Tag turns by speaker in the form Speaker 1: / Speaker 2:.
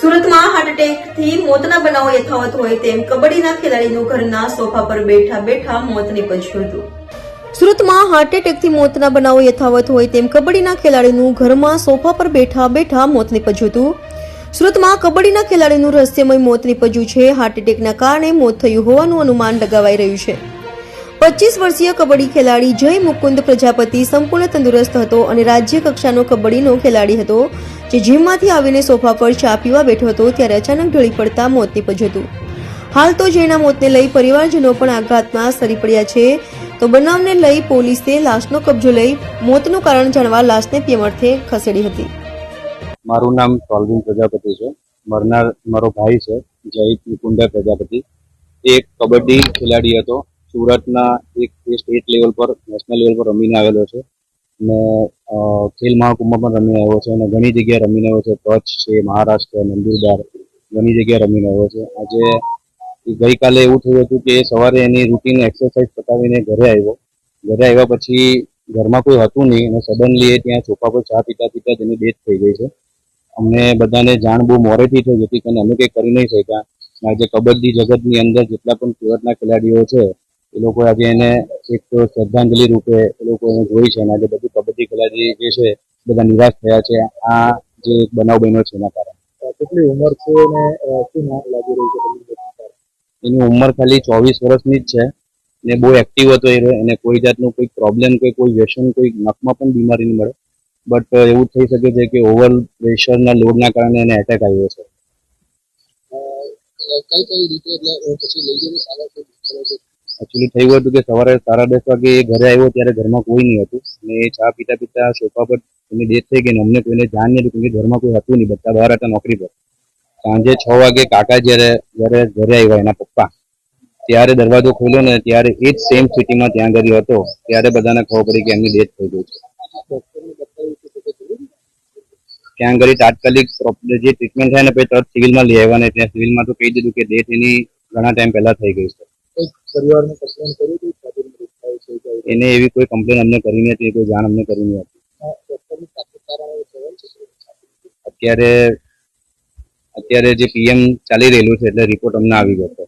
Speaker 1: સુરતમાં હાર્ટ એટેકથી મોતના બનાવો યથાવત હોય તેમ કબડ્ડીના ખેલાડીનું ઘરના સોફા પર બેઠા બેઠા મોત નીપજ્યું હતું. સુરતમાં હાર્ટ એટેકથી મોતના બનાવો યથાવત હોય તેમ કબડ્ડીના ખેલાડીનું ઘરમાં સોફા પર બેઠા બેઠા મોત નીપજ્યું હતું. સુરતમાં કબડ્ડીના ખેલાડીનું રહસ્યમય મોત નીપજ્યું છે. હાર્ટ એટેકના કારણે મોત થયું હોવાનું અનુમાન લગાવાઈ રહ્યું છે. 25 વર્ષીય કબડ્ડી ખેલાડી જય મુકુંદ પ્રજાપતિ સંપૂર્ણ તંદુરસ્ત હતો અને રાજ્ય કક્ષાનો કબડ્ડીનો ખેલાડી હતો, જે જીમમાંથી આવીને સોફા પર ચા પીવા બેઠો હતો ત્યારે અચાનક ઢળી પડતા મોત નીપજ્યું હતું. હાલ તો જયના મોતને લઈ પરિવારજનો પણ આઘાતમાં સરી પડ્યા છે. તો બનાવને લઈ પોલીસે લાશનો કબજો લઈ મોતનું કારણ જાણવા લાશને પીએમ અર્થે ખસેડી હતી.
Speaker 2: મારું નામ ટોલ્વિન પ્રજાપતિ છે. મરનાર મારો ભાઈ છે જય મુકુંદ પ્રજાપતિ. એક કબડ્ડી ખેલાડી હતો. સુરતના એક સ્ટેટ લેવલ પર નેશનલ લેવલ પર રમીને આવેલો છે અને ખેલ મહાકુંભમાં પણ રમીને આવ્યો છે અને ઘણી જગ્યાએ રમીને આવ્યો છે. કચ્છ છે, મહારાષ્ટ્ર, નંદુરબાર, ઘણી જગ્યાએ રમીને આવ્યો છે. આજે ગઈકાલે એવું થયું હતું કે સવારે એની રૂટીન એક્સરસાઇઝ પતાવીને ઘરે આવ્યા પછી ઘરમાં કોઈ હતું નહીં અને સડનલી એ ત્યાં સોફા પર ચા પીતા પીતા તેની ડેથ થઈ ગઈ છે. અમને બધાને જાણ બહુ મોડેથી થઈ જેથી કરીને અમે કંઈ કરી નહીં શક્યા. આજે કબડ્ડી જગતની અંદર જેટલા પણ સુરતના ખેલાડીઓ છે એ લોકો આજે એને એક શ્રદ્ધાંજલિ રૂપે એ લોકો એને જોઈ છે અને આજે બધું કબડ્ડી ખેલાડી જે છે બધા નિરાશ થયા છે આ જે બનાવ બન્યો છે એના કારણે.
Speaker 3: કેટલી ઉંમર છે અને શું નામ લાગી રહ્યું છે?
Speaker 2: એની ઉંમર ખાલી 24 વર્ષની જ છે ને બહુ એક્ટિવ હતો એને કોઈ જાતનું કોઈ પ્રોબ્લેમ કોઈ વ્યસન કોઈ નખમાં પણ બીમારી નહીં મળે, બટ એવું થઈ શકે છે કે ઓવર પ્રેશરના લોડના કારણે એને એટેક આવ્યો છે.
Speaker 3: કઈ રીતે એટલે પછી લઈ જઈને સારા
Speaker 2: એકચ્યુઅલી થયું હતું કે સવારે 10:30 વાગે એ ઘરે આવ્યો ત્યારે ઘરમાં કોઈ નહીં હતું અને એ ચા પીતા પીતા સોફા પર એની ડેથ થઈ ગઈ ને અમને કોઈને જાણ નહીં હતું કે ઘરમાં કોઈ હતું નહીં, બધા બહાર હતા નોકરી પર. સાંજે 6 વાગે કાકા જ્યારે ઘરે આવ્યા એના પપ્પા ત્યારે દરવાજો ખોલ્યો ને ત્યારે એ જ સેમ સિટીમાં ત્યાં ગયો હતો ત્યારે બધાને ખબર પડી કે એમની ડેથ થઈ ગઈ છે. ત્યાં આગળ તાત્કાલિક જે ટ્રીટમેન્ટ થાય ને પછી તરત સિવિલમાં લઈ આવ્યા ને ત્યાં સિવિલમાં તો કહી દીધું કે ડેથ એની ઘણા ટાઈમ પહેલા થઈ ગઈ છે. એને એવી કોઈ કમ્પ્લેન અમને કરી નથી, કોઈ જાણ અમને કરી નથી. અત્યારે જે પીએમ ચાલી રહેલું છે એટલે રિપોર્ટ અમને આવી ગયો છે.